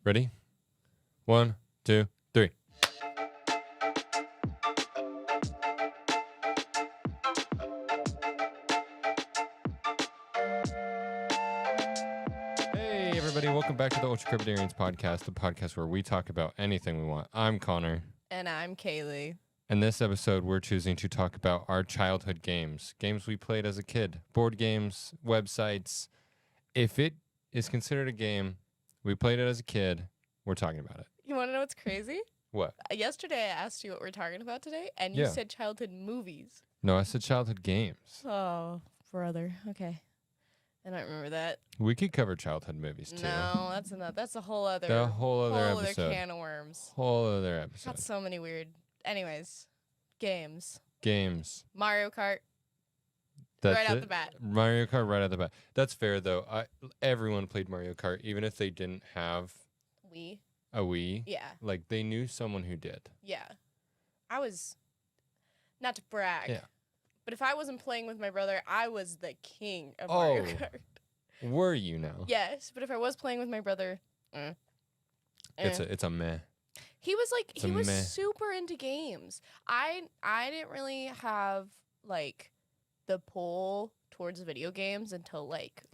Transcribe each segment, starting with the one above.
Ready? 1, 2, 3. Hey, everybody. Welcome back to the Ultracrepidarians podcast, the podcast where we talk about anything we want. I'm Connor. And I'm Kaylee. In this episode, we're choosing to talk about our childhood games we played as a kid, board games, websites. If it is considered a game, we played it as a kid, we're talking about it. You want to know what's crazy? What? Yesterday I asked you what we're talking about today, and you said childhood movies. No, I said childhood games. Oh, brother. Okay. I don't remember that. We could cover childhood movies, too. No, that's enough. That's a whole other, whole other episode. can of worms. Whole other episode. Got so many weird. Anyways, games. Mario Kart. That's right out it? the bat. Mario Kart right out the bat. That's fair, though. Everyone played Mario Kart, even if they didn't have a Wii. Yeah. Like, they knew someone who did. Yeah. I was, not to brag, but if I wasn't playing with my brother, I was the king of Mario Kart. Were you now? Yes, but if I was playing with my brother, It's a meh. He was super into games. I didn't really have like the pull towards video games until like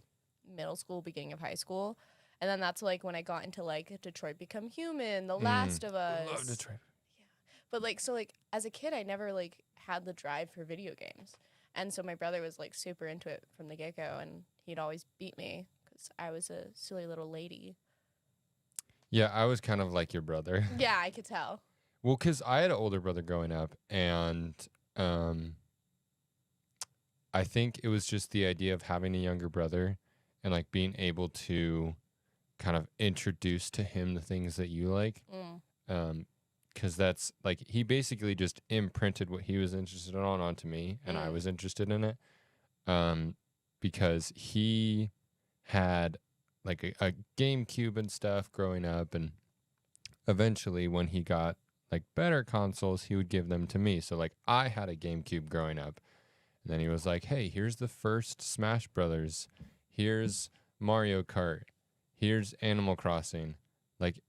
middle school, beginning of high school. And then that's like when I got into like Detroit Become Human, The Last of Us. Love Detroit. Yeah. But like so like as a kid I never like had the drive for video games. And so my brother was like super into it from the get-go, and he'd always beat me cuz I was a silly little lady. Yeah, I was kind of like your brother. Yeah, I could tell. Well, because I had an older brother growing up, and I think it was just the idea of having a younger brother and like being able to kind of introduce to him the things that you like. Because that's like he basically just imprinted what he was interested on onto me, and I was interested in it. Because he had like a GameCube and stuff growing up, and eventually when he got like better consoles, he would give them to me. So like I had a GameCube growing up, and then he was like, hey, here's the first Smash Brothers, here's Mario Kart, here's Animal Crossing. Like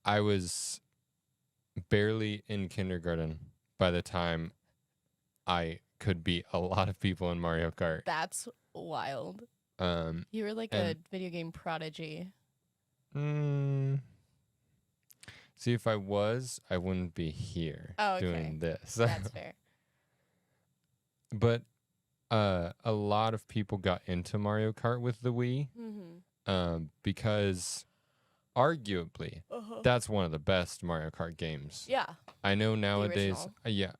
I was barely in kindergarten by the time I could beat a lot of people in Mario Kart. That's wild. You were like a video game prodigy. See, if I was, I wouldn't be here doing this. That's fair. But a lot of people got into Mario Kart with the Wii because arguably that's one of the best Mario Kart games. Yeah. I know nowadays. I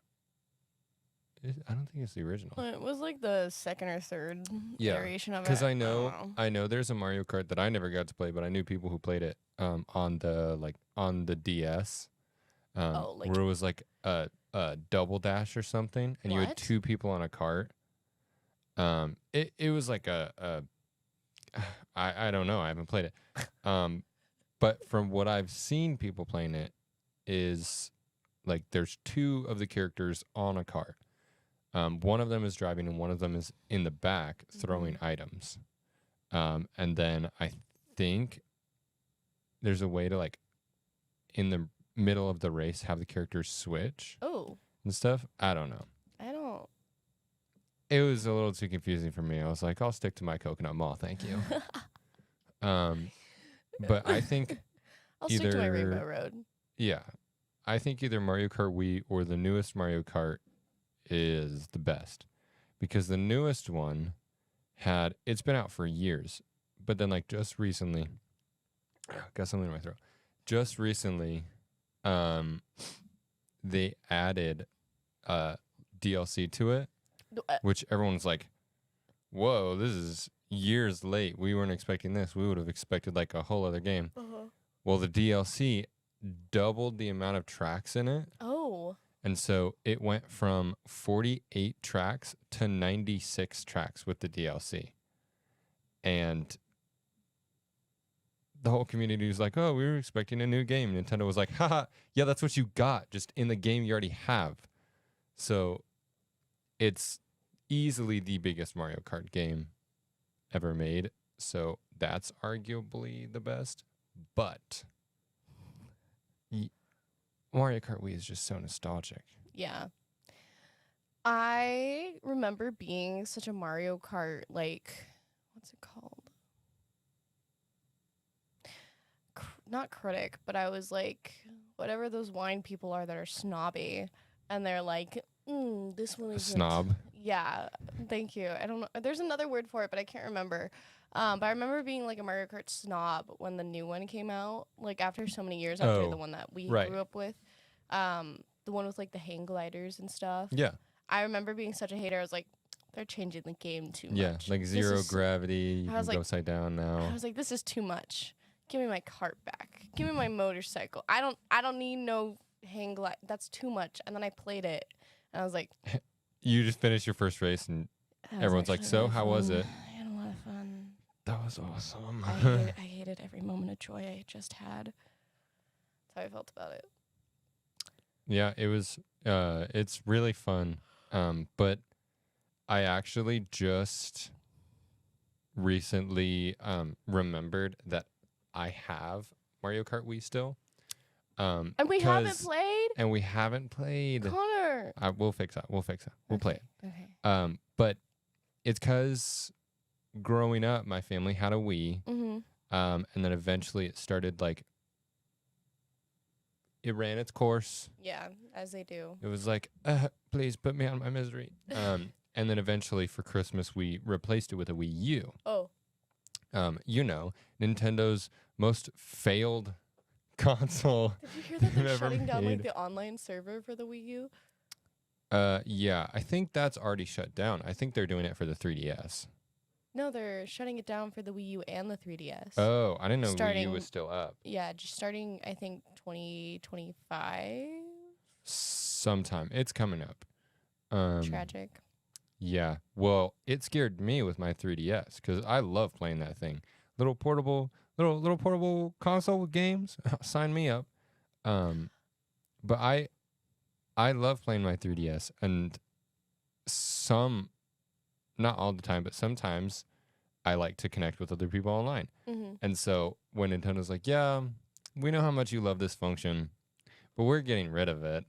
don't think it's the original. It was like the second or third variation of it. Because I know there's a Mario Kart that I never got to play, but I knew people who played it on the DS, where it was like a double dash or something, and you had two people on a cart. It was like I don't know, I haven't played it. But from what I've seen people playing it is like there's two of the characters on a cart. One of them is driving and one of them is in the back throwing items. And then I think there's a way to like in the middle of the race have the characters switch and stuff. I don't know. It was a little too confusing for me. I was like, I'll stick to my Coconut Mall, thank you. But I think I'll stick to my Rainbow Road. Yeah. I think either Mario Kart Wii or the newest Mario Kart is the best, because the newest one it's been out for years, but then like just recently, got something in my throat. Just recently, they added DLC to it, which everyone's like, whoa, this is years late. We weren't expecting this. We would have expected like a whole other game. Well, the DLC doubled the amount of tracks in it. And so it went from 48 tracks to 96 tracks with the DLC. And the whole community was like, oh, we were expecting a new game. Nintendo was like, haha, yeah, that's what you got, just in the game you already have. So it's easily the biggest Mario Kart game ever made. So that's arguably the best. But Mario Kart Wii is just so nostalgic. Yeah. I remember being such a Mario Kart, like, what's it called? Not critic, but I was like, whatever those wine people are that are snobby. And they're like, this one A is snob. Yeah, thank you. I don't know. There's another word for it, but I can't remember. But I remember being like a Mario Kart snob when the new one came out, like after so many years after the one that we grew up with. The one with like the hang gliders and stuff. Yeah. I remember being such a hater. I was like, they're changing the game too much. Yeah, like zero gravity. You can go upside down now. I was like, this is too much. Give me my cart back. Give me my motorcycle. I don't need no hang glide. That's too much. And then I played it, and I was like, you just finished your first race, and everyone's like, so how was it? I had a lot of fun. That was awesome. I hated every moment of joy I just had. That's how I felt about it. Yeah, it was. It's really fun. But I actually just recently remembered that I have Mario Kart Wii still. And we haven't played. And we haven't played. Connor. We'll fix that. We'll play it. Okay. But it's because growing up, my family had a Wii. Mm-hmm. And then eventually it started like. It ran its course. Yeah, as they do. It was like, please put me out of my misery. And then eventually for Christmas, we replaced it with a Wii U. Oh. Nintendo's most failed console. Did you hear that they're shutting down like the online server for the Wii U? Yeah, I think that's already shut down. I think they're doing it for the 3DS. No, they're shutting it down for the Wii U and the 3DS. Oh, I didn't know Wii U was still up. Yeah, just starting, I think, 2025? Sometime. It's coming up. Tragic. Yeah. Well, it scared me with my 3DS because I love playing that thing. Little portable console with games. Sign me up. But I love playing my 3DS, and not all the time, but sometimes I like to connect with other people online. Mm-hmm. And so when Nintendo's like, yeah, we know how much you love this function, but we're getting rid of it.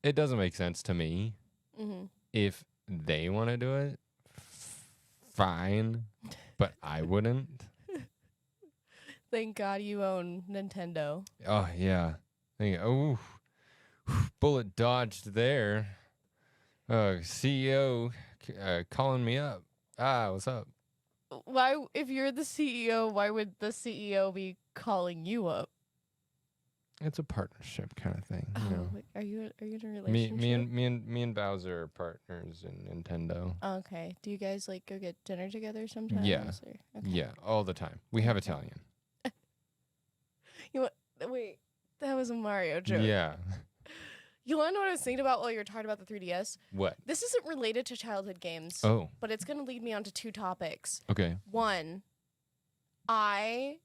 It doesn't make sense to me. Mm-hmm. If they want to do it, fine, but I wouldn't. Thank God you own Nintendo. Oh, yeah. Oh, bullet dodged there. CEO calling me up. What's up? Why, if you're the CEO, why would the CEO be calling you up? It's a partnership kind of thing. You know. Are you in a relationship? Me and Bowser are partners in Nintendo. Okay. Do you guys like go get dinner together sometimes? Yeah. Okay. Yeah, all the time. We have Italian. Wait, that was a Mario joke. Yeah. You want to know what I was thinking about while you were talking about the 3DS? What? This isn't related to childhood games. Oh. But it's going to lead me on to two topics. Okay. One, I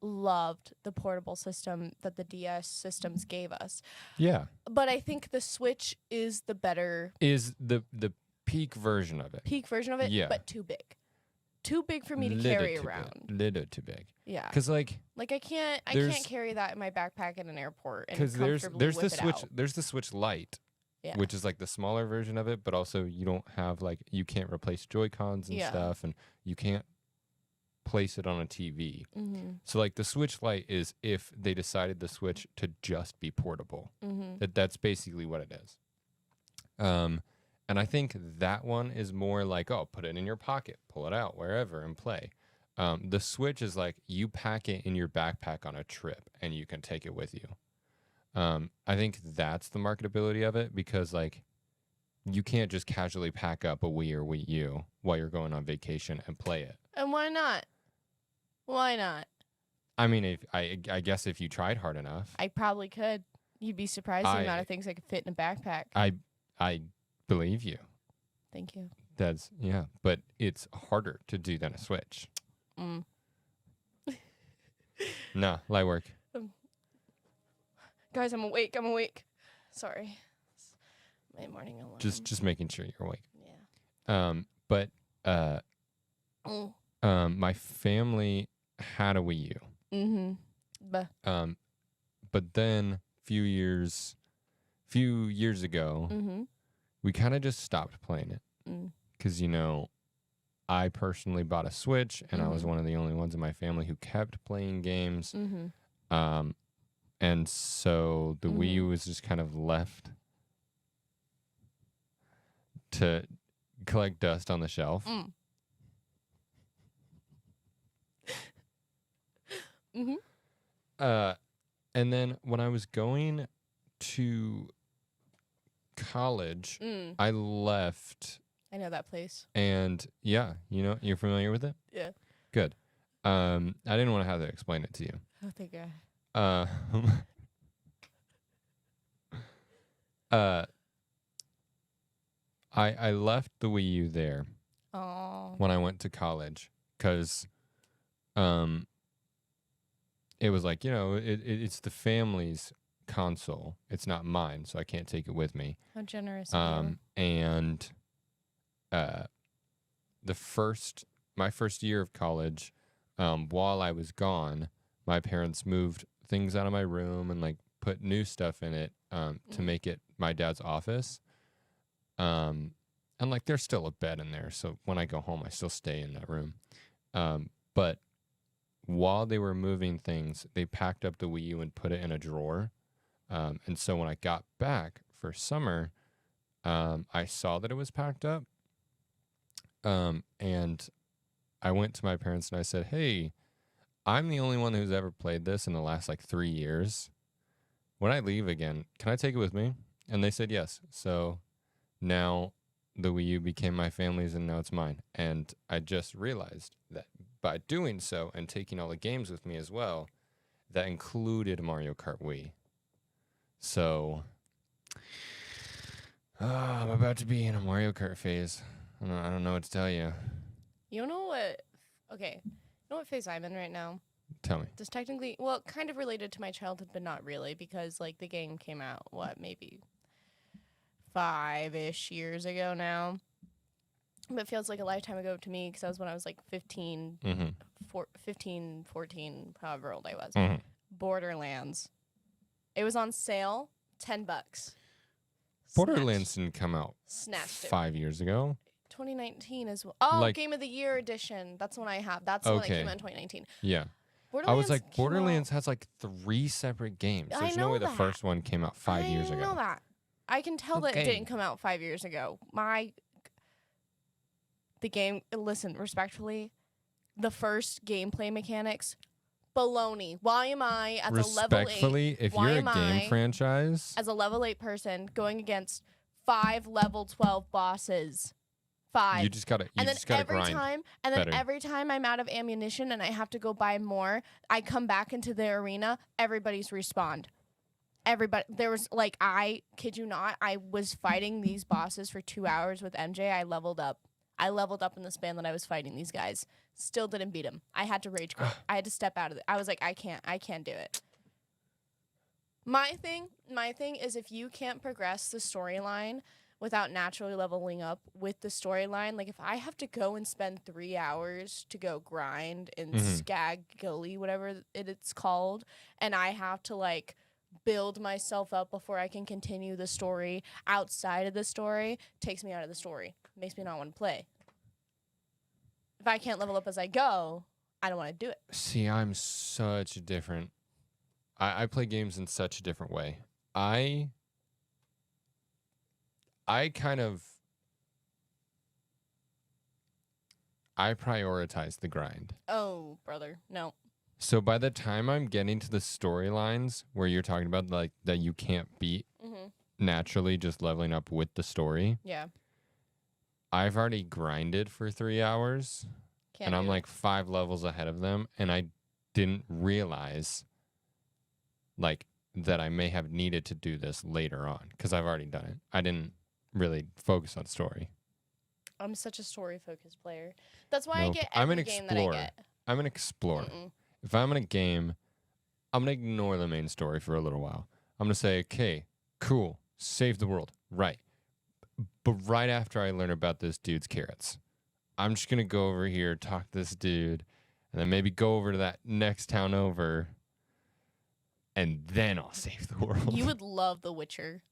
loved the portable system that the DS systems gave us. Yeah. But I think the Switch is the better... Is the peak version of it. Peak version of it, yeah. But too big. Too big for me to carry around. Little too big. Yeah. Because like I can't carry that in my backpack in an airport and comfortably there's whip the it Switch out. There's the Switch Lite, which is like the smaller version of it, but also you don't have you can't replace Joy-Cons and stuff, and you can't place it on a TV. Mm-hmm. So like the Switch Lite is if they decided the Switch to just be portable. Mm-hmm. That's basically what it is. And I think that one is more like, oh, put it in your pocket, pull it out wherever and play. The Switch is like you pack it in your backpack on a trip and you can take it with you. I think that's the marketability of it because like you can't just casually pack up a Wii or Wii U while you're going on vacation and play it. And why not? Why not? I mean, I guess if you tried hard enough. I probably could. You'd be surprised the amount of things I could fit in a backpack. I believe you. Thank you. But it's harder to do than a Switch. Nah, light work. Guys, I'm awake. Sorry. My morning alarm. Just making sure you're awake. Yeah. But My family had a Wii U. Mm-hmm. But then few years ago, Mm-hmm. we kind of just stopped playing it because I personally bought a Switch, and I was one of the only ones in my family who kept playing games. And so the Wii U was just kind of left to collect dust on the shelf. And then when I was going to college, I left. I know that place. And yeah, you're familiar with it? Yeah. Good. I didn't want to have to explain it to you. Oh, thank God. I left the Wii U there when I went to college because it was like, it's the family's console. It's not mine, so I can't take it with me. How generous of you. And my first year of college, while I was gone, my parents moved things out of my room and like put new stuff in it to make it my dad's office. And like there's still a bed in there, so when I go home, I still stay in that room. But while they were moving things, they packed up the Wii U and put it in a drawer. And so when I got back for summer, I saw that it was packed up. And I went to my parents and I said, "Hey, I'm the only one who's ever played this in the last like 3 years. When I leave again, can I take it with me?" And they said yes. So now the Wii U became my family's and now it's mine. And I just realized that by doing so and taking all the games with me as well, that included Mario Kart Wii. So I'm about to be in a Mario Kart phase. I don't know what to tell you. You know what? Okay. You know what phase I'm in right now? Tell me. Just technically, well, kind of related to my childhood, but not really, because like the game came out, maybe 5-ish years ago now. But it feels like a lifetime ago to me because that was when I was like 15, 14, however old I was. Borderlands. It was on sale, $10. Borderlands didn't come out Snatched 5 years ago. 2019 as well. Oh, like, Game of the Year edition. That's the one I have. That's the one that came out in 2019. Yeah. I was like, Borderlands has like 3 separate games. There's no way the first one came out 5 years ago. I know that. I can tell that it didn't come out 5 years ago. The game, listen, respectfully, the first gameplay mechanics, baloney. Why am I, as a level 8... Respectfully, if you're a game franchise... as a level 8 person, going against 5 level 12 bosses... 5. You just gotta grind. Every time I'm out of ammunition and I have to go buy more, I come back into the arena, everybody's respawned. Everybody, there was like, I kid you not, I was fighting these bosses for 2 hours with MJ. I leveled up in the span that I was fighting these guys. Still didn't beat them. I had to rage quit. I had to step out of it. I was like, I can't do it. My thing is if you can't progress the storyline without naturally leveling up with the storyline, like if I have to go and spend 3 hours to go grind in Skag Gully, whatever it's called, and I have to like build myself up before I can continue the story outside of the story, takes me out of the story. Makes me not want to play. If I can't level up as I go, I don't want to do it. See, I'm such a different... I play games in such a different way. I prioritize the grind. Oh, brother, no. So by the time I'm getting to the storylines where you're talking about like that you can't beat naturally just leveling up with the story. Yeah. I've already grinded for 3 hours and I'm like 5 levels ahead of them, and I didn't realize like that I may have needed to do this later on because I've already done it. I didn't really focus on story. I'm such a story-focused player. That's why I get every game that I get. I'm an explorer. If I'm in a game, I'm going to ignore the main story for a little while. I'm going to say, okay, cool, save the world. Right. But right after I learn about this dude's carrots, I'm just gonna go over here, talk to this dude, and then maybe go over to that next town over, and then I'll save the world. You would love The Witcher.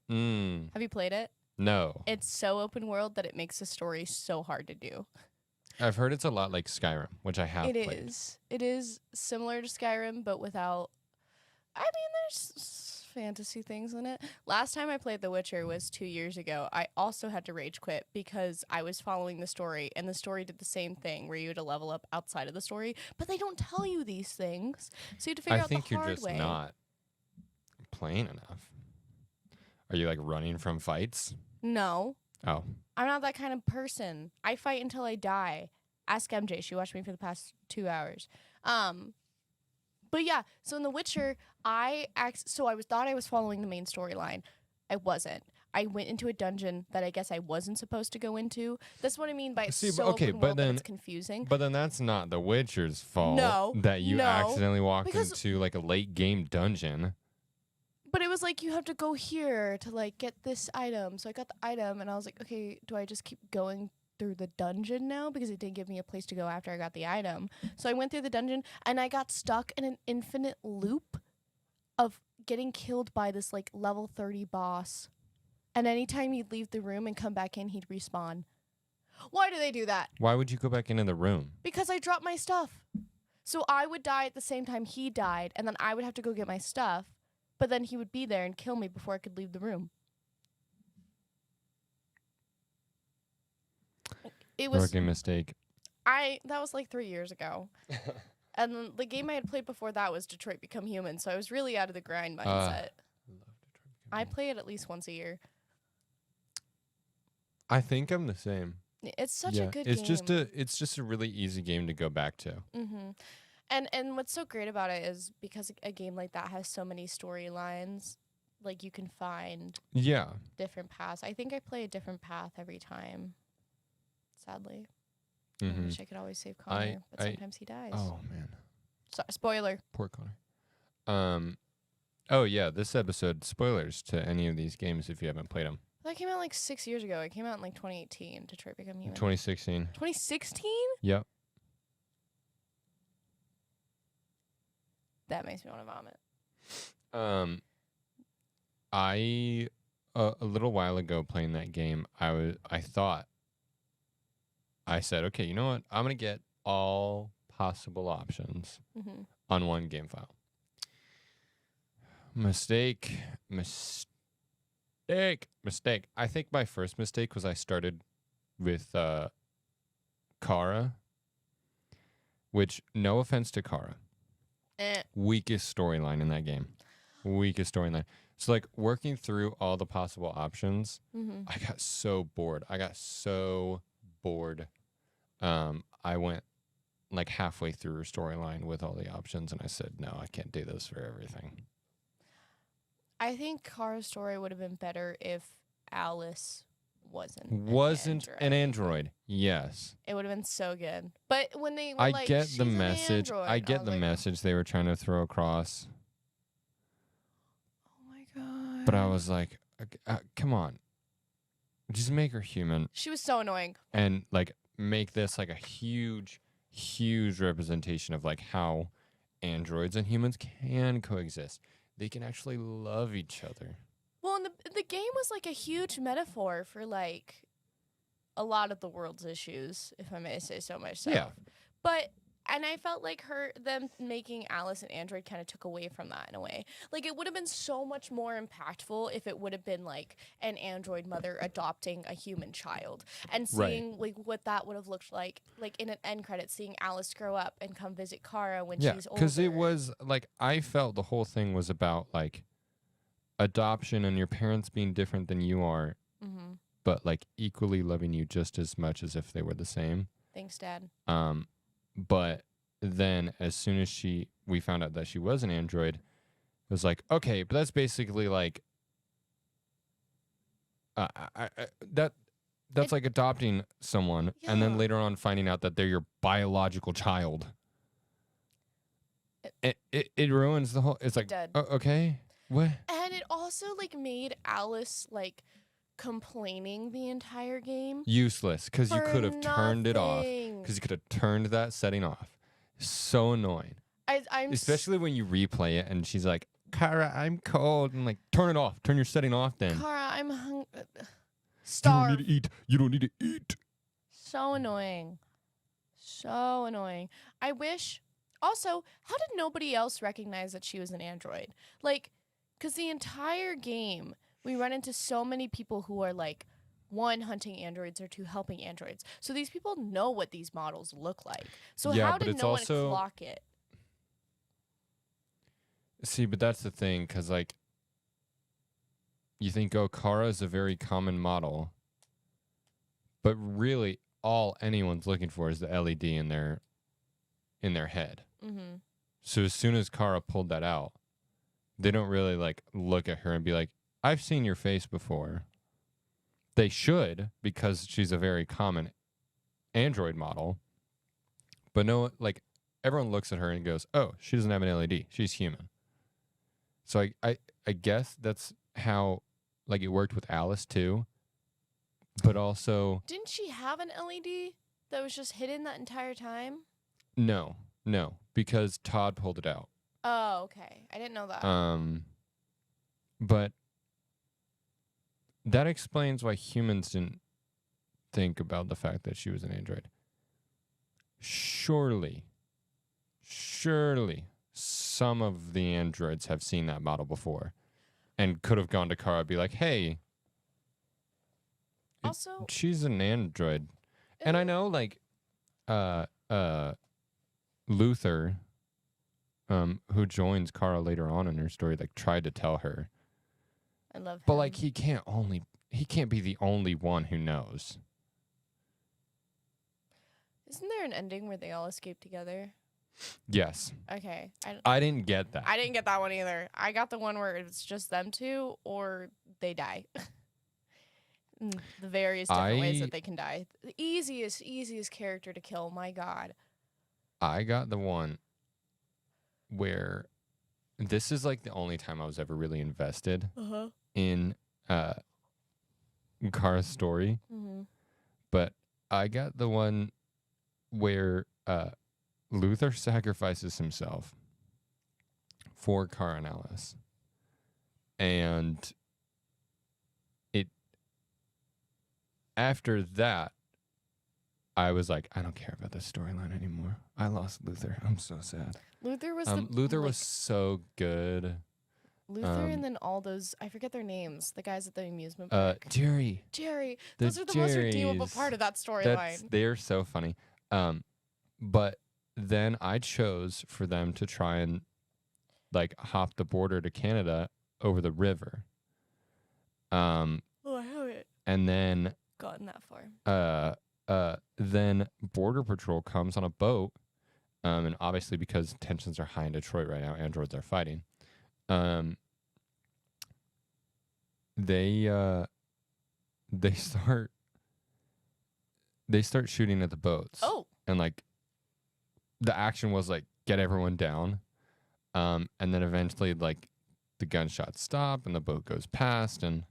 Have you played it? No. It's so open world that it makes the story so hard to do. I've heard it's a lot like Skyrim, which I have played. It is similar to Skyrim, but without... I mean, there's fantasy things in it. Last time I played The Witcher was 2 years ago. I also had to rage quit because I was following the story, and the story did the same thing where you had to level up outside of the story, but they don't tell you these things, so you have to figure out the hard way. I think you're just not playing enough. Are you, like, running from fights? No. Oh. I'm not that kind of person. I fight until I die. Ask MJ. She watched me for the past 2 hours. But yeah, so in The Witcher, I thought I was following the main storyline. I wasn't. I went into a dungeon that I guess I wasn't supposed to go into. That's what I mean by it's open world that it's confusing. But then that's not The Witcher's fault. No, that you accidentally walked into like a late game dungeon. But it was like, you have to go here to like get this item. So I got the item and I was like, okay, do I just keep going through the dungeon now? Because it didn't give me a place to go after I got the item. So I went through the dungeon and I got stuck in an infinite loop of getting killed by this like level 30 boss. And anytime you'd leave the room and come back in, he'd respawn. Why do they do that? Why would you go back into the room? Because I dropped my stuff. So I would die at the same time he died, and then I would have to go get my stuff. But then he would be there and kill me before I could leave the room. It was rookie mistake. That was like 3 years ago. And then the game I had played before that was Detroit Become Human, so I was really out of the grind mindset. I play it at least once a year. I think I'm the same. It's such a good game. It's just a really easy game to go back to. Mm-hmm. And what's so great about it is because a game like that has so many storylines, like you can find different paths. I think I play a different path every time, sadly. I wish I could always save Connor, but sometimes he dies. Oh, man. Spoiler. Poor Connor. Oh, yeah, this episode, spoilers to any of these games if you haven't played them. That came out like 6 years ago. It came out in like 2018, Detroit Become Human. 2016. 2016? Yep. That makes me want to vomit. I a little while ago playing that game, I said, okay, you know what? I'm gonna get all possible options on one game file. Mistake. I think my first mistake was I started with Kara, which, no offense to Kara, weakest storyline in that game. Weakest storyline. So, like, working through all the possible options, I got so bored. I went, like, halfway through her storyline with all the options, and I said, no, I can't do this for everything. I think Kara's story would have been better if Alice wasn't an android. Yes, it would have been so good. But when they were I get the message. I get the message they were trying to throw across. Oh my god! But I was like, come on, just make her human. She was so annoying. And like make this like a huge representation of like how androids and humans can coexist. They can actually love each other. Well, and the game was like a huge metaphor for like a lot of the world's issues, if I may say so myself. Yeah. And I felt like them making Alice an android kind of took away from that in a way. Like, it would have been so much more impactful if it would have been like an android mother adopting a human child and seeing like what that would have looked like in an end credit, seeing Alice grow up and come visit Kara when she's older. Because it was like, I felt the whole thing was about like adoption and your parents being different than you are, but like equally loving you just as much as if they were the same. Thanks, Dad. But then as soon as we found out that she was an android, it was like, okay, but that's basically like that's like adopting someone and then later on finding out that they're your biological child. It ruins the whole. It's like, dead. Okay, what? And it also like made Alice like complaining the entire game. Useless, because you could have turned it off. Nothing. Because you could have turned that setting off. So annoying. Especially when you replay it and she's like, Kara, I'm cold. And like, turn it off. Turn your setting off then. Kara, I'm hungry. You don't need to eat. You don't need to eat. So annoying. So annoying. I wish. Also, how did nobody else recognize that she was an android? Like, because the entire game, we run into so many people who are like, 1, hunting androids, or 2, helping androids. So these people know what these models look like. So Yeah, how but did it's no also- one clock it? See, but that's the thing, because like, you think, oh, Kara is a very common model, but really, all anyone's looking for is the LED in their head. Mm-hmm. So as soon as Kara pulled that out, they don't really like look at her and be like, I've seen your face before. They should, because she's a very common android model. But no, like, everyone looks at her and goes, oh, she doesn't have an LED. She's human. So I guess that's how, like, it worked with Alice too. But also, Didn't she have an LED that was just hidden that entire time? no, because Todd pulled it out. Oh, okay. I didn't know that. But that explains why humans didn't think about the fact that she was an android. Surely, some of the androids have seen that model before and could have gone to Kara and be like, hey, Also, she's an android. And I know, like, Luther, who joins Kara later on in her story, like, tried to tell her. I love him. But, like, he can't be the only one who knows. Isn't there an ending where they all escape together? Yes. Okay. I didn't get that. I didn't get that one either. I got the one where it's just them two or they die. The various different ways that they can die. The easiest character to kill. My God. I got the one where this is like the only time I was ever really invested in Kara's story. Mm-hmm. But I got the one where Luther sacrifices himself for Kara and Alice. And after that, I was like, I don't care about this storyline anymore. I lost Luther. I'm so sad. Luther was was so good. Luther and then all those, I forget their names, the guys at the amusement park. Jerry. Those are the most redeemable part of that storyline. They're so funny. But then I chose for them to try and like hop the border to Canada over the river. Oh, I haven't And then gotten that far. then Border Patrol comes on a boat, and obviously because tensions are high in Detroit right now, androids are fighting. They start shooting at the boats. Oh, And like the action was like get everyone down, and then eventually like the gunshots stop and the boat goes past, and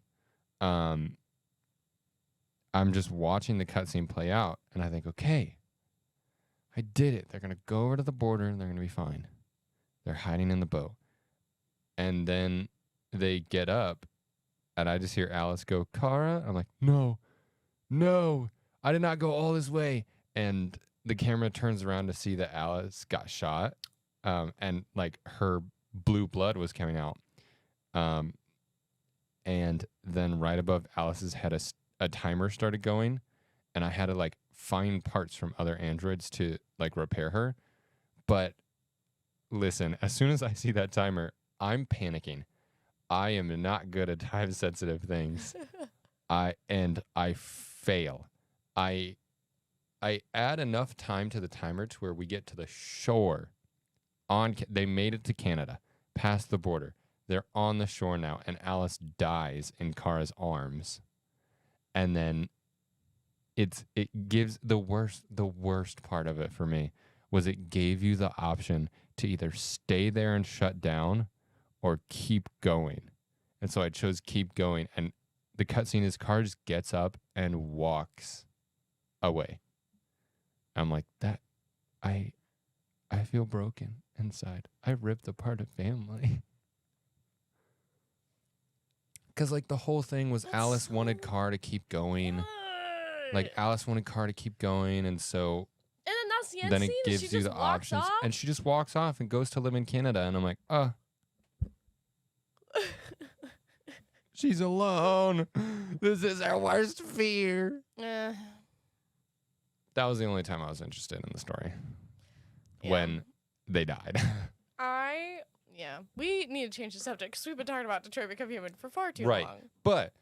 I'm just watching the cutscene play out, and I think, okay, I did it. They're going to go over to the border, and they're going to be fine. They're hiding in the boat. And then they get up, and I just hear Alice go, Kara? I'm like, no, I did not go all this way. And the camera turns around to see that Alice got shot, and, like, her blue blood was coming out. And then right above Alice's head, a timer started going, and I had to like find parts from other androids to like repair her. But listen, as soon as I see that timer, I'm panicking. I am not good at time sensitive things. I fail. I add enough time to the timer to where we get to the shore. They made it to Canada, past the border. They're on the shore now, and Alice dies in Kara's arms. And then it gives the worst part of it for me was it gave you the option to either stay there and shut down or keep going. And so I chose keep going. And the cutscene, his car just gets up and walks away. I'm like, that, I feel broken inside. I ripped apart a family. Because, like, the whole thing was Alice wanted car to keep going. Like, Alice wanted car to keep going, and so... And then that's the end then scene? it gives you the options. Off? And she just walks off and goes to live in Canada. And I'm like, oh. She's alone. This is her worst fear. That was the only time I was interested in the story. Yeah. When they died. We need to change the subject because we've been talking about Detroit Become Human for far too long. But,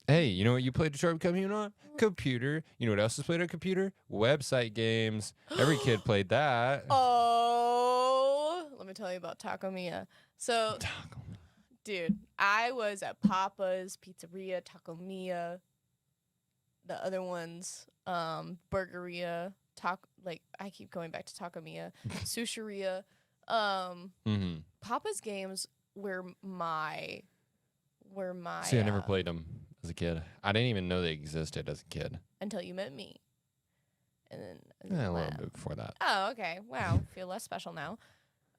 hey, you know what you played Detroit Become Human on? Computer. You know what else is played on computer? Website games. Every kid played that. Oh, let me tell you about Taco Mia. So, dude, I was at Papa's Pizzeria, Taco Mia, the other ones, Burgeria, I keep going back to Taco Mia, Sushiria. Papa's games were my. See, I never played them as a kid. I didn't even know they existed as a kid until you met me, and then a little bit before that. Oh, okay. Wow, feel less special now.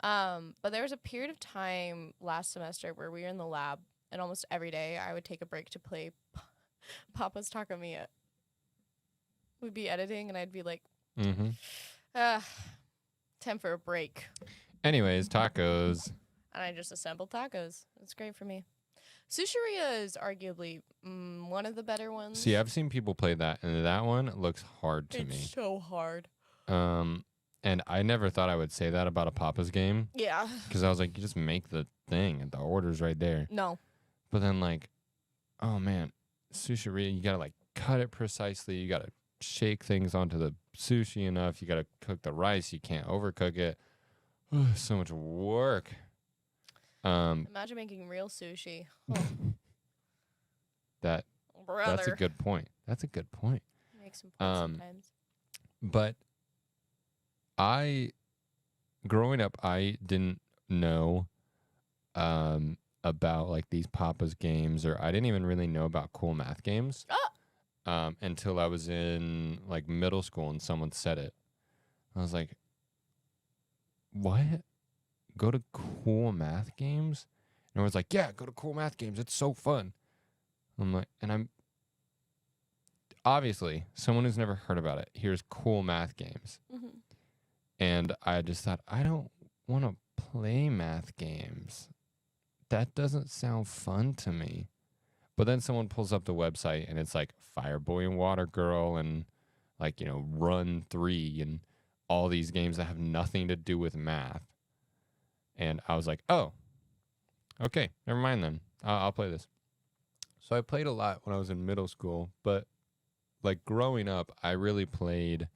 But there was a period of time last semester where we were in the lab, and almost every day I would take a break to play Papa's Taco Mia. We'd be editing, and I'd be like, time for a break. Anyways, tacos. And I just assembled tacos. It's great for me. Sushiria is arguably one of the better ones. See, I've seen people play that, and that one looks hard to me. It's so hard. And I never thought I would say that about a Papa's game. Yeah. Because I was like, you just make the thing, and the order's right there. No. But then, like, oh, man, Sushiria, you got to, like, cut it precisely. You got to shake things onto the sushi enough. You got to cook the rice. You can't overcook it. So much work. Imagine making real sushi. Oh. That's a good point. That's a good point. Make some points sometimes. But growing up, I didn't know about like these Papa's games, or I didn't even really know about cool math games until I was in like middle school and someone said it. I was like, what? Go to cool math games? And everyone's like, yeah, go to cool math games. It's so fun. I'm like, and I'm obviously someone who's never heard about it. Here's cool math games. And I just thought, I don't want to play math games. That doesn't sound fun to me. But then someone pulls up the website and it's like Fireboy and Water Girl and like, you know, Run 3 and all these games that have nothing to do with math. And I was like, oh, okay, never mind then. I'll play this. So I played a lot when I was in middle school, but like growing up, I really played,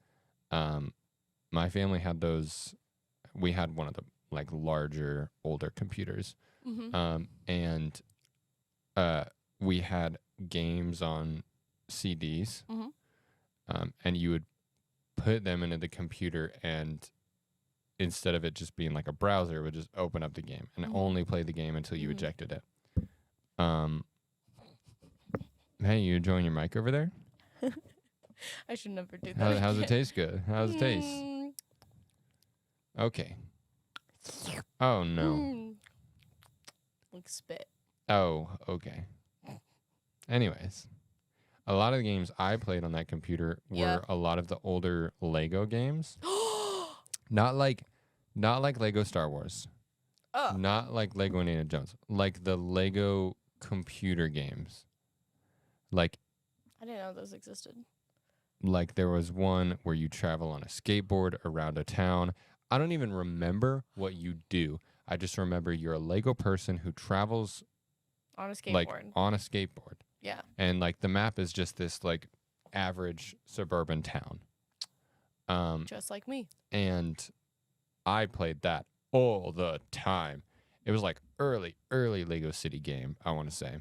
my family had those, we had one of the like larger, older computers. And we had games on CDs, and you would put them into the computer, and instead of it just being like a browser, it would just open up the game and only play the game until you ejected it. Hey, you enjoying your mic over there? I should never do that. How's it taste good? How's it taste? Okay. Oh, no. Like spit. Oh, okay. Anyways, a lot of the games I played on that computer were a lot of the older Lego games. Not like Lego Star Wars. Oh. Not like Lego Indiana Jones. Like the Lego computer games. Like, I didn't know those existed. Like there was one where you travel on a skateboard around a town. I don't even remember what you do. I just remember you're a Lego person who travels on a skateboard. Like on a skateboard. Yeah. And like the map is just this like average suburban town. Just like me. And I played that all the time. It was like early Lego City game, I want to say.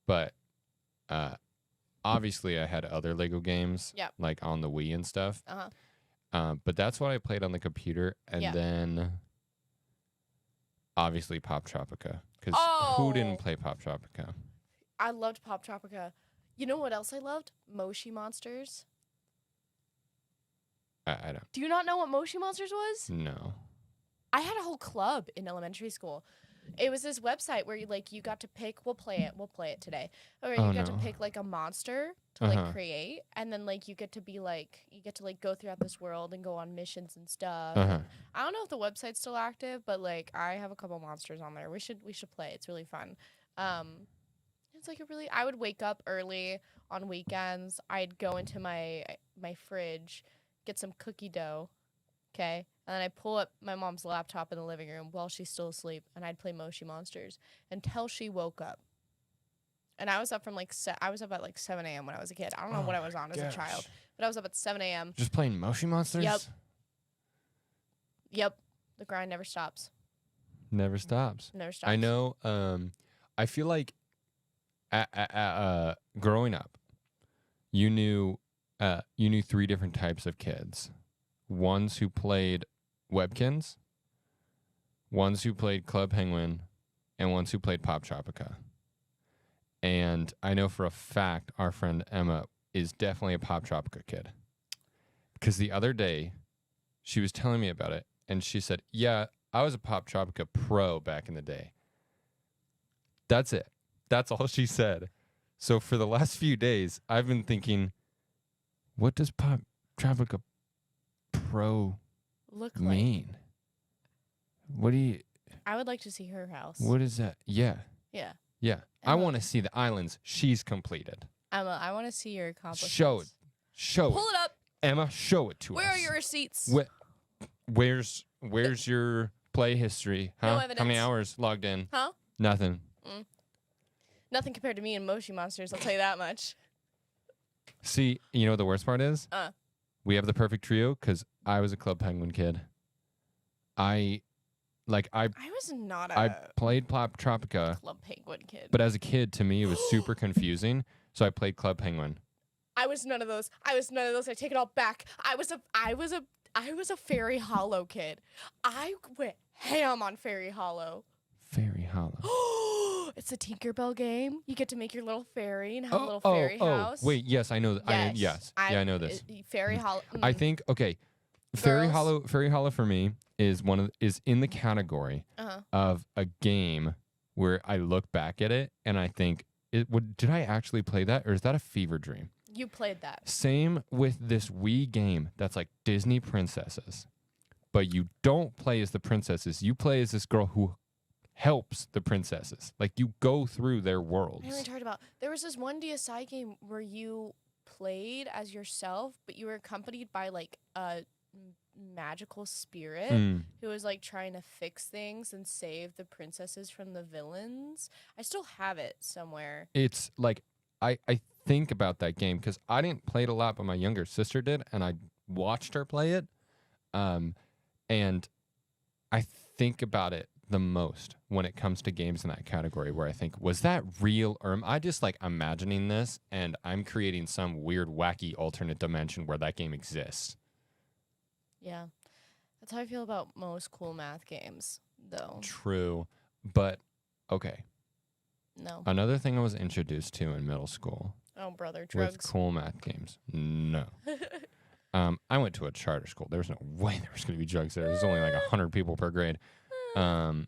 But obviously I had other Lego games like on the Wii and stuff. But that's what I played on the computer. And then obviously Pop Tropica. Because who didn't play Pop Tropica? I loved Pop Tropica. You know what else I loved? Moshi Monsters. I don't. Do you not know what Moshi Monsters was? No. I had a whole club in elementary school. It was this website where you got to pick. We'll play it today. Or you got to pick like a monster to like create, and then like you get to go throughout this world and go on missions and stuff. And I don't know if the website's still active, but like I have a couple monsters on there. We should play. It's really fun. It's like I would wake up early on weekends. I'd go into my fridge, get some cookie dough, okay? And then I'd pull up my mom's laptop in the living room while she's still asleep, and I'd play Moshi Monsters until she woke up. And I was up from I was up at like 7 a.m. when I was a kid. I don't know what I was on as a child, but I was up at 7 a.m. Just playing Moshi Monsters? Yep. The grind never stops. Never stops. Never stops. I know. I feel like growing up, you knew 3 different types of kids. Ones who played Webkins, ones who played Club Penguin, and ones who played Pop Tropica. And I know for a fact our friend Emma is definitely a Pop Tropica kid. Because the other day, she was telling me about it, and she said, yeah, I was a Pop Tropica pro back in the day. That's it. That's all she said. So for the last few days, I've been thinking, what does Pop Tropica pro look mean? Like? What do you... I would like to see her house. What is that? Yeah. Yeah. Yeah. Emma, I want to see the islands she's completed. Emma, I want to see your accomplishments. Show it. Pull it up. Emma, show it to us. Where are your receipts? Where's your play history? Huh? No evidence. How many hours logged in? Huh? Nothing. Nothing compared to me and Moshi Monsters, I'll tell you that much. See, you know what the worst part is? We have the perfect trio because I was a Club Penguin kid. I was not a I played Pop Tropica. Club Penguin kid. But as a kid, to me, it was super confusing. So I played Club Penguin. I was none of those. I take it all back. I was a Fairy Hollow kid. I went ham on Fairy Hollow. Fairy Hollow. It's a Tinkerbell game. You get to make your little fairy and have a little fairy house. Wait, yes, I know. I know this. Fairy Hollow. I think Fairy Hollow for me is in the category of a game where I look back at it and I think, did I actually play that, or is that a fever dream? You played that. Same with this Wii game that's like Disney princesses, but you don't play as the princesses. You play as this girl who helps the princesses. Like, you go through their worlds. I know what you're talking about. There was this one DSi game where you played as yourself, but you were accompanied by like a magical spirit who was like trying to fix things and save the princesses from the villains. I still have it somewhere. It's like, I think about that game because I didn't play it a lot, but my younger sister did, and I watched her play it. And I think about it the most when it comes to games in that category, where I think, was that real, or am I just like imagining this and I'm creating some weird, wacky alternate dimension where that game exists? Yeah. That's how I feel about most cool math games, though. True. But, okay. No. Another thing I was introduced to in middle school. Oh, brother, drugs. With cool math games. No. I went to a charter school. There was no way there was going to be drugs there. There's only like 100 people per grade. You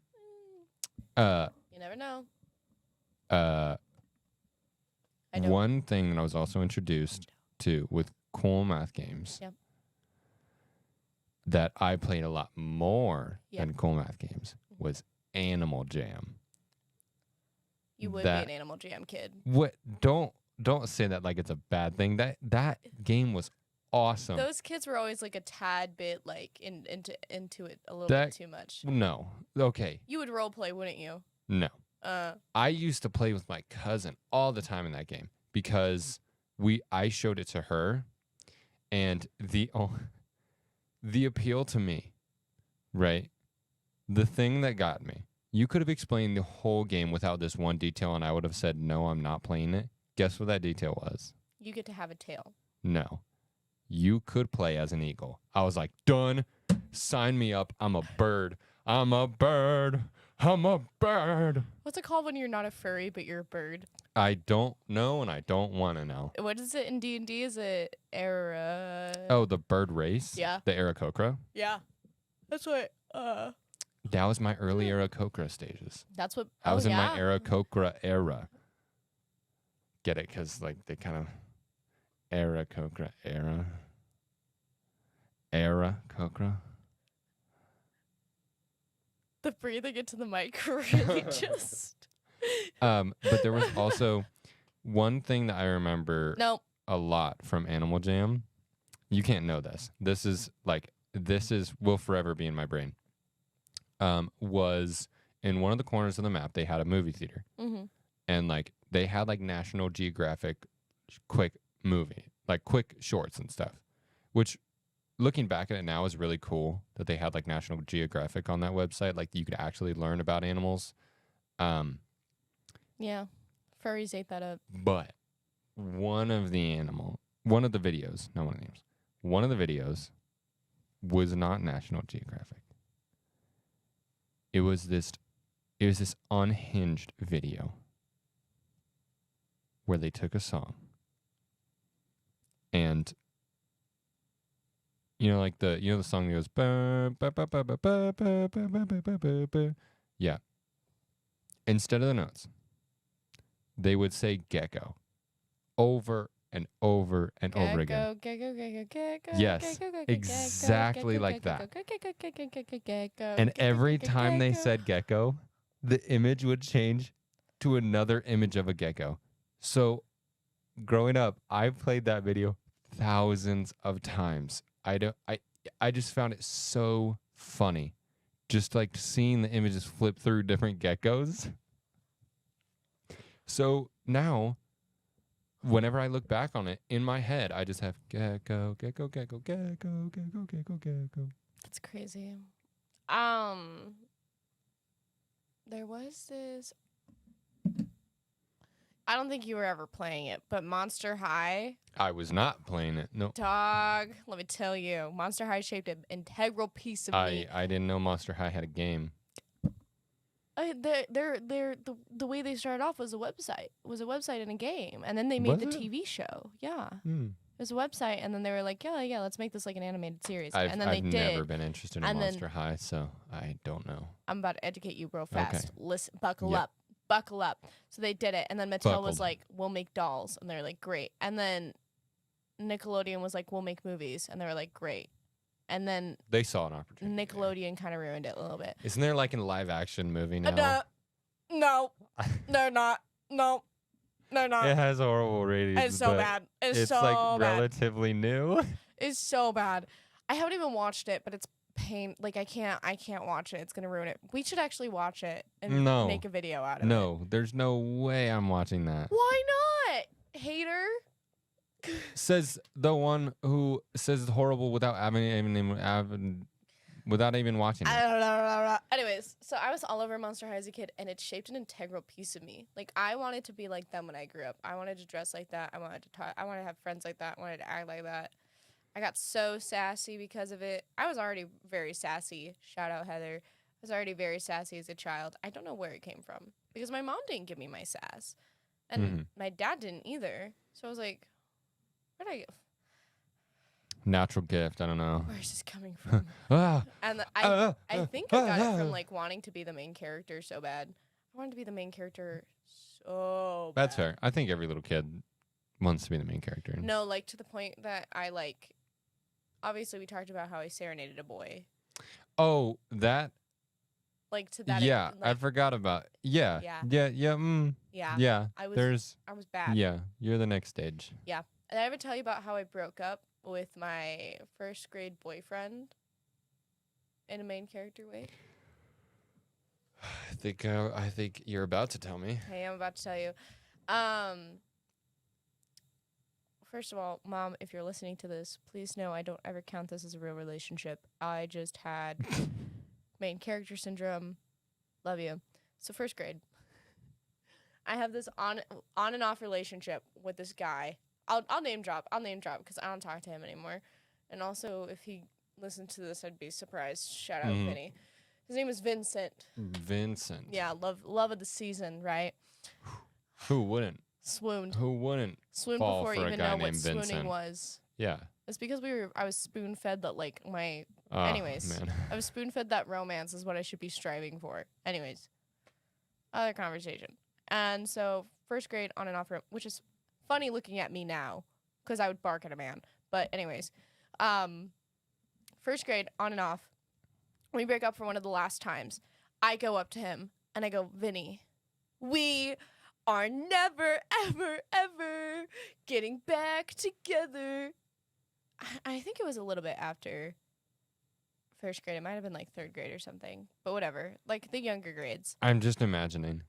never know. One thing that I was also introduced to with cool math games that I played a lot more than cool math games was Animal Jam. You would be an Animal Jam kid. What? Don't say that like it's a bad thing. That game was awesome. Those kids were always like a tad bit like into it a little bit too much. No. Okay. You would role play, wouldn't you? No. I used to play with my cousin all the time in that game because I showed it to her, and the appeal to me, right? The thing that got me. You could have explained the whole game without this one detail, and I would have said, no, I'm not playing it. Guess what that detail was? You get to have a tail. No. You could play as an eagle. I was like, done. Sign me up. I'm a bird. I'm a bird. I'm a bird. What's it called when you're not a furry, but you're a bird? I don't know, and I don't want to know. What is it in D&D? Is it era? Oh, the bird race? Yeah. The Aarakocra? Yeah. That's what, That was my early Aarakocra stages. That's what, I was in my Aarakocra era. Get it? Because, like, they kind of... Aarakocra era. Aarakocra. The breathing into the mic really just... But there was also one thing that I remember Nope. a lot from Animal Jam. You can't know this. This will forever be in my brain. Was in one of the corners of the map, they had a movie theater. Mm-hmm. And like they had like National Geographic quick shorts and stuff, which looking back at it now is really cool that they had like National Geographic on that website. Like you could actually learn about animals. Yeah. Furries ate that up. But one of the videos was not National Geographic. It was this unhinged video where they took a song and like the song that goes ba, ba, ba, ba, ba, ba, ba, ba, ba, ba, ba, ba. Yeah. Instead of the notes, they would say gecko over and over and over again. Yes, exactly like that. And every time they said gecko, the image would change to another image of a gecko. So growing up, I played that video thousands of times. I just found it so funny. Just like seeing the images flip through different geckos. So now, whenever I look back on it, in my head, I just have gecko, gecko, gecko, gecko, gecko, gecko, gecko. That's crazy. There was this... I don't think you were ever playing it, but Monster High... I was not playing it. No. Dog, let me tell you, Monster High shaped an integral piece of me. I didn't know Monster High had a game. The way they started off was a website. It was a website and a game, and then they made the TV show. Yeah, it was a website, and then they were like, yeah, let's make this like an animated series. And then I've never been interested in Monster High, so I don't know. I'm about to educate you real fast. Okay. Listen, buckle up. So they did it, and then Mattel was like, we'll make dolls, and they're like, great. And then Nickelodeon was like, we'll make movies, and they were like, great. And then they saw an opportunity. Nickelodeon kind of ruined it a little bit. Isn't there like a live action movie now? No, they're not. No, they're not. It has horrible ratings. It's so bad. It's so like bad. Relatively new. It's so bad. I haven't even watched it, but it's pain. Like I can't watch it. It's gonna ruin it. We should actually watch it and make a video out of it. No, there's no way I'm watching that. Why not, hater? Says the one who says it's horrible without even watching it. Anyways, so I was all over Monster High as a kid, and it shaped an integral piece of me. Like I wanted to be like them when I grew up. I wanted to dress like that. I wanted to talk. I wanted to have friends like that. I wanted to act like that. I got so sassy because of it. I was already very sassy. Shout out Heather. I was already very sassy as a child. I don't know where it came from because my mom didn't give me my sass, and my dad didn't either. So I was like, where'd I get? Natural gift. I don't know. Where's this coming from? And I think I got it from like wanting to be the main character so bad. I wanted to be the main character so bad. That's fair. I think every little kid wants to be the main character. No, like to the point that I like. Obviously, we talked about how I serenaded a boy. Oh, that. Like to that. Yeah, I forgot about. Yeah. Yeah. I was bad. Yeah, you're the next stage. Yeah. Did I ever tell you about how I broke up with my first grade boyfriend in a main character way? I think you're about to tell me. Hey, I'm about to tell you. First of all, Mom, if you're listening to this, please know I don't ever count this as a real relationship. I just had main character syndrome. Love you. So first grade, I have this on and off relationship with this guy. I'll name drop because I don't talk to him anymore. And also, if he listened to this, I'd be surprised. Shout out Vinny. His name is Vincent. Vincent. Yeah, love of the season, right? Who wouldn't? Swooned. Who wouldn't Swooned fall before for a even guy know what named swooning Vincent? was. Yeah. It's because I was spoon fed that like my. Oh, Anyways, man. I was spoon fed that romance is what I should be striving for. Anyways, other conversation. And so first grade on and off room, which is funny looking at me now, because I would bark at a man. But anyways, first grade on and off. We break up for one of the last times. I go up to him and I go, Vinny, we are never, ever, ever getting back together. I think it was a little bit after first grade. It might have been like third grade or something, but whatever. Like the younger grades. I'm just imagining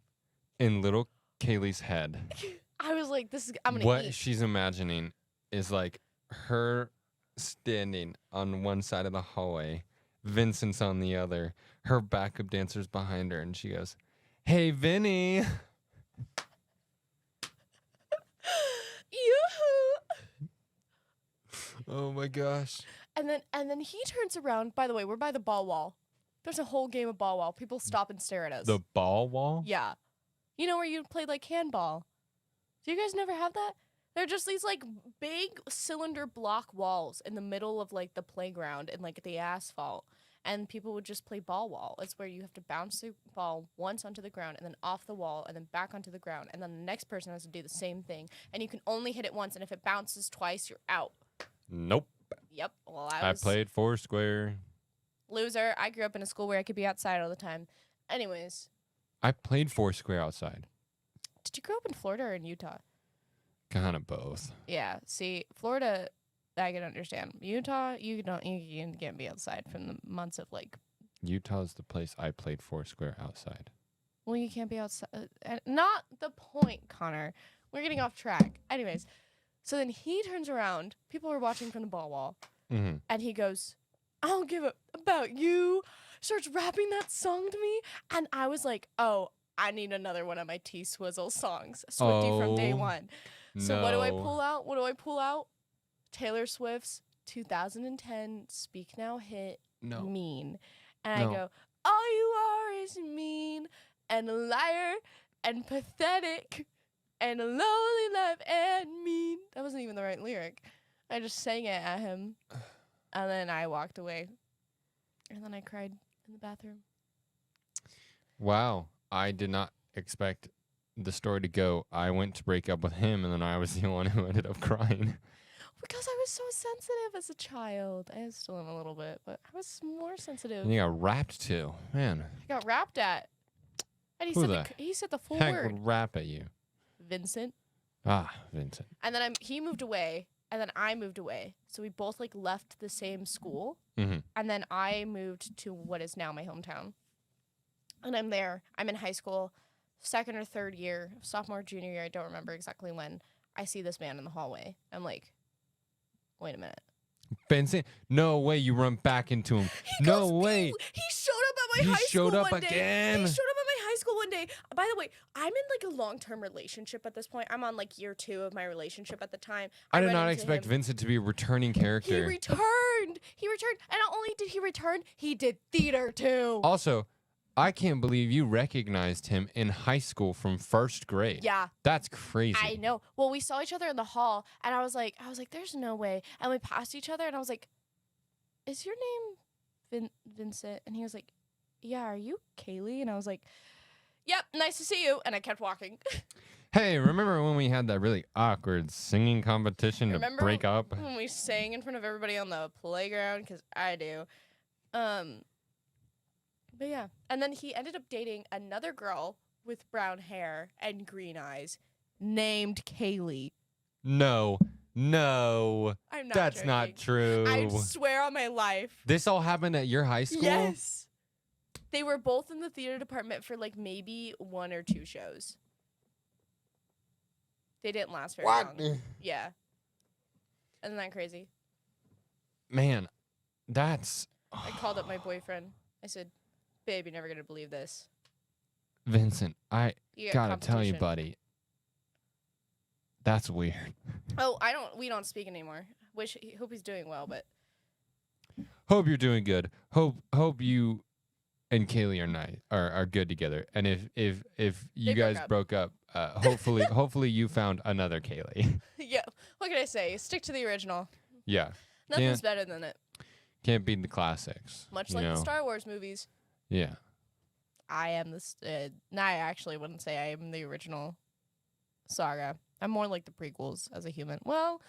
in little Kaylee's head. I was like, I'm going to What eat. she's imagining is like her standing on one side of the hallway, Vincent's on the other, her backup dancer's behind her, and she goes, "Hey, Vinny." Yoo-hoo! Oh my gosh. And then he turns around. By the way, we're by the ball wall. There's a whole game of ball wall. People stop and stare at us. The ball wall? Yeah. You know where you play like handball? Do you guys never have that? They're just these like big cylinder block walls in the middle of like the playground and like the asphalt. And people would just play ball wall. It's where you have to bounce the ball once onto the ground and then off the wall and then back onto the ground. And then the next person has to do the same thing. And you can only hit it once. And if it bounces twice, you're out. Nope. Yep. Well, I played Foursquare. Loser. I grew up in a school where I could be outside all the time. Anyways. I played Foursquare outside. Did you grow up in Florida or in Utah? Kind of both. Yeah. See, Florida, I can understand. Utah, you can't be outside from the months of like. Utah's the place I played Foursquare outside. Well, you can't be outside. Not the point, Connor. We're getting off track. Anyways, so then he turns around. People are watching from the ball wall, and he goes, "I don't give a about you." Starts rapping that song to me, and I was like, "Oh, I need another one of my T-Swizzle songs, Swiftie from day one." So what do I pull out? Taylor Swift's 2010 Speak Now hit, Mean. And I go, all you are is mean and a liar and pathetic and a lonely life and mean. That wasn't even the right lyric. I just sang it at him. And then I walked away. And then I cried in the bathroom. Wow. I did not expect the story to go, I went to break up with him, and then I was the one who ended up crying. Because I was so sensitive as a child. I still am a little bit, but I was more sensitive. And you got rapped to. Man. I got rapped at. And he said the full heck word. would rap at you? Vincent. Ah, Vincent. And then he moved away, and then I moved away. So we both like left the same school. And then I moved to what is now my hometown. And I'm there. I'm in high school. Second or third year, sophomore, junior year, I don't remember exactly when, I see this man in the hallway. I'm like, wait a minute. Vincent? No way you run back into him. No way. He showed up at my high school showed up one day. again. He showed up at my high school one day. By the way, I'm in like a long-term relationship at this point. I'm on like year 2 of my relationship at the time. I did not expect Vincent to be a returning character. He returned. And not only did he return, he did theater too. Also, I can't believe you recognized him in high school from first grade. Yeah. That's crazy. I know. Well, we saw each other in the hall, and I was like, there's no way. And we passed each other, and I was like, is your name Vincent? And he was like, yeah, are you Kaylee? And I was like, yep, nice to see you. And I kept walking. Hey, remember when we had that really awkward singing competition to break up? When we sang in front of everybody on the playground? Because I do. But yeah. And then he ended up dating another girl with brown hair and green eyes named Kaylee. No. I'm not That's joking. not true. I swear on my life. This all happened at your high school? Yes. They were both in the theater department for like maybe 1 or 2 shows. They didn't last very long. Yeah. Isn't that crazy? Man, that's... I called up my boyfriend. I said, babe, you're never going to believe this. Vincent, I gotta tell you, competition. buddy. That's weird. Oh, we don't speak anymore. Hope he's doing well, but... Hope you're doing good. Hope you and Kaylee are good together. And if you guys broke up, hopefully you found another Kaylee. Yeah. What can I say? Stick to the original. Yeah. Nothing's better than it. Can't beat the classics. Much like the Star Wars movies. Yeah. I am this. No, I actually wouldn't say I am the original saga. I'm more like the prequels as a human. Well,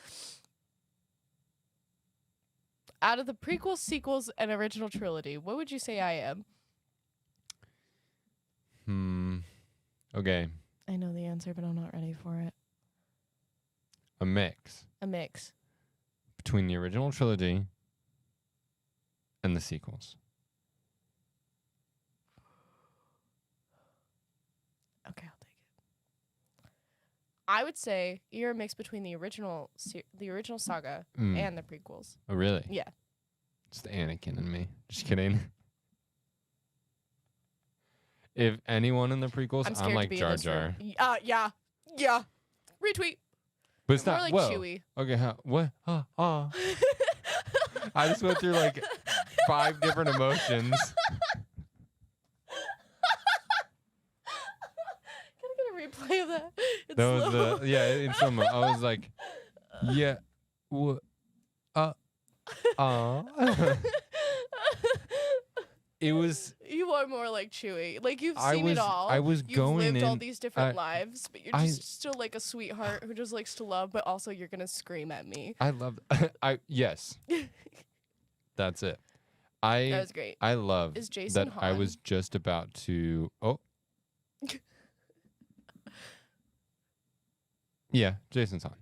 out of the prequels, sequels, and original trilogy, what would you say I am? Okay. I know the answer, but I'm not ready for it. A mix. A mix. Between the original trilogy and the sequels. Okay, I'll take it. I would say you're a mix between the original saga and the prequels. Oh, really? Yeah. It's the Anakin in me. Just kidding. If anyone in the prequels, I'm like Jar Jar. Yeah. Retweet. But it's More not like whoa. Chewie. Okay, what? I just went through like 5 different emotions. Can I get a replay of that? It's That was slow. in some. I was like, yeah, It was. You are more like Chewie. Like you've seen it all. I was You've going lived in. all these different lives, but you're just still like a sweetheart who just likes to love, but also you're gonna scream at me. I love. Yes. That's it. That was great. I love Is Jason that Han? I was just about to. Oh. Yeah, Jason's Han.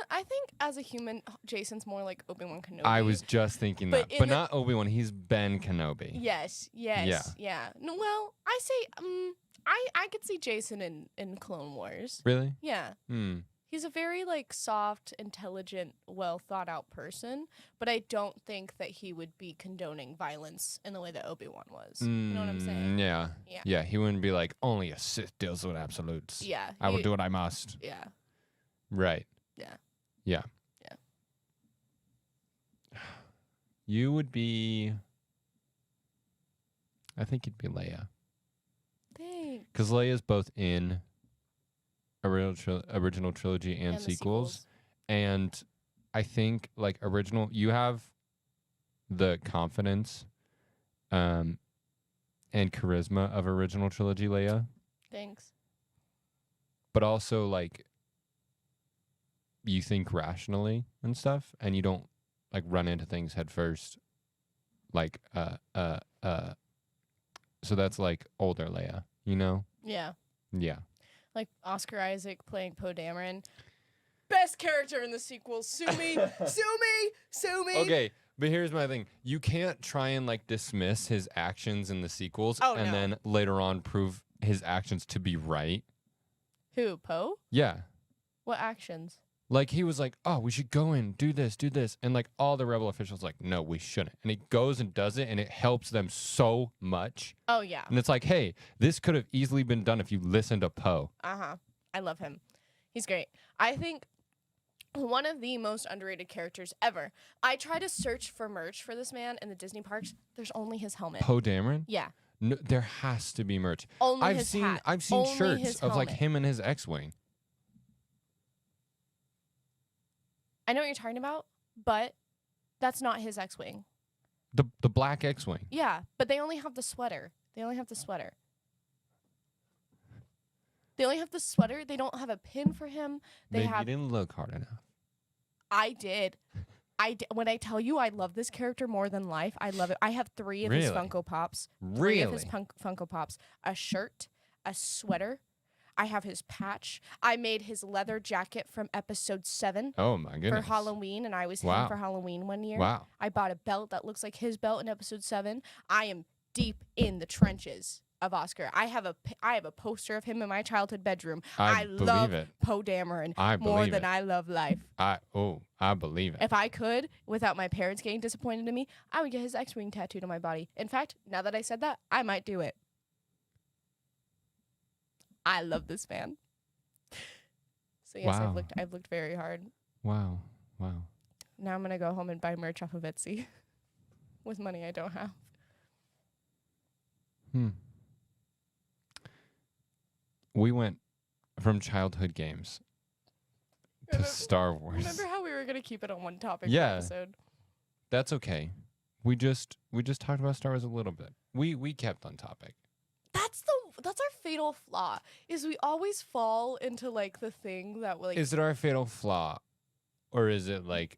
I think as a human, Jason's more like Obi-Wan Kenobi. I was just thinking But that, but not Obi-Wan. He's Ben Kenobi. Yes. Yeah. No, well, I say, I could see Jason in Clone Wars. Really? Yeah. He's a very like soft, intelligent, well thought out person, but I don't think that he would be condoning violence in the way that Obi-Wan was. You know what I'm saying? Yeah. He wouldn't be like, only a Sith deals with absolutes. Yeah. I will do what I must. Yeah. Right. Yeah. You would be. I think you'd be Leia. Thanks. Because Leia's both in original trilogy and sequels. And I think, like, original, you have the confidence and charisma of original trilogy Leia. Thanks. But also, like, you think rationally and stuff, and you don't, like, run into things head first. Like, so that's, like, older Leia, you know? Yeah. Yeah. Like Oscar Isaac playing Poe Dameron. Best character in the sequels. Sue me. Sue me. Okay, but here's my thing. You can't try and, like, dismiss his actions in the sequels and then later on prove his actions to be right. Who, Poe? Yeah. What actions? Like, he was like, oh, we should go in, do this. And, like, all the rebel officials like, no, we shouldn't. And he goes and does it, and it helps them so much. Oh, yeah. And it's like, hey, this could have easily been done if you listened to Poe. Uh-huh. I love him. He's great. I think one of the most underrated characters ever. I try to search for merch for this man in the Disney parks. There's only his helmet. Poe Dameron? Yeah. No, there has to be merch. Only his hat. I've seen Only shirts his of, like, helmet. him and his X-Wing. I know what you're talking about, but that's not his X-Wing. The black X-Wing. Yeah, but they only have the sweater. They only have the sweater. They don't have a pin for him. Maybe you didn't look hard enough. I did. When I tell you I love this character more than life, I love it. I have 3 of his Funko Pops. 3 of his Funko Pops. A shirt, a sweater. I have his patch. I made his leather jacket from episode 7. Oh, my goodness. For Halloween, and I was him for Halloween one year. Wow. I bought a belt that looks like his belt in episode 7. I am deep in the trenches of Oscar. I have a poster of him in my childhood bedroom. I love Poe Dameron more than I love life. I believe it. If I could, without my parents getting disappointed in me, I would get his X-Wing tattooed on my body. In fact, now that I said that, I might do it. I love this man. So yes, wow. I've looked very hard. Wow. Now I'm gonna go home and buy merch off of Etsy with money I don't have. We went from childhood games to Star Wars. Remember how we were gonna keep it on one topic Yeah. per episode? That's okay. We just talked about Star Wars a little bit. We kept on topic. That's our fatal flaw. Is we always fall into like the thing that like. Is it our fatal flaw, or is it like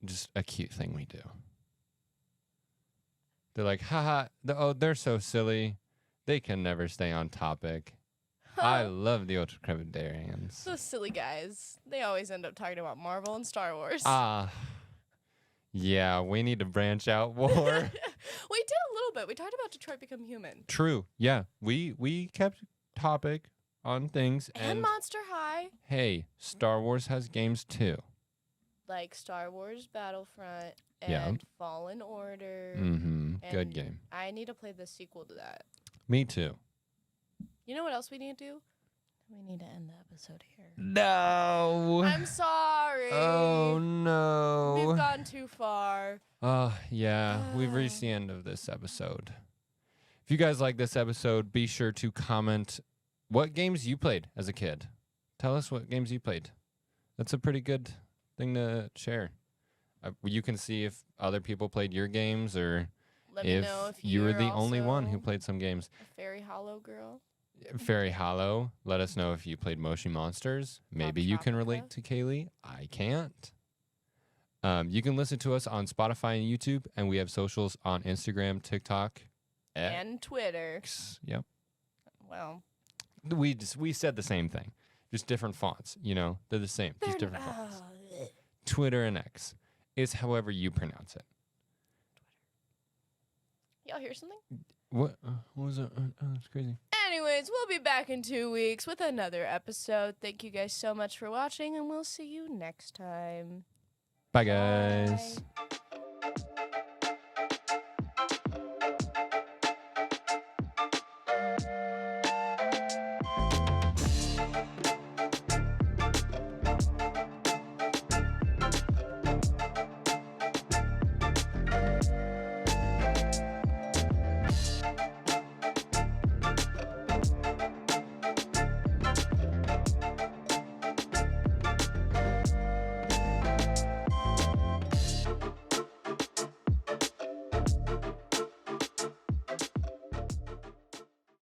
just a cute thing we do? They're like, haha, they're so silly. They can never stay on topic. I love the Ultracrepidarians. Those silly guys. They always end up talking about Marvel and Star Wars. Yeah, we need to branch out more. We did a little bit. We talked about Detroit Become Human. True. Yeah, we kept topic on things. And Monster High. Hey, Star Wars has games too. Like Star Wars Battlefront and Fallen Order. Mm-hmm. Good game. I need to play the sequel to that. Me too. You know what else we need to do? We need to end the episode here. No. I'm sorry. Oh, no. We've gone too far. Yeah. We've reached the end of this episode. If you guys like this episode, be sure to comment what games you played as a kid. Tell us what games you played. That's a pretty good thing to share. You can see if other people played your games or Let me know if you were the only one who played some games. A Fairy Hollow girl. Fairy Hollow. Let us know if you played Moshi Monsters. Maybe you can relate to Kaylee. I can't. You can listen to us on Spotify and YouTube, and we have socials on Instagram, TikTok, and Twitter. Yep. Well, we said the same thing, just different fonts. You know, they're the same, just different fonts. Twitter and X is however you pronounce it. Y'all hear something? What was it? Oh, that's crazy. Anyways, we'll be back in 2 weeks with another episode. Thank you guys so much for watching, and we'll see you next time. Bye, guys. Bye.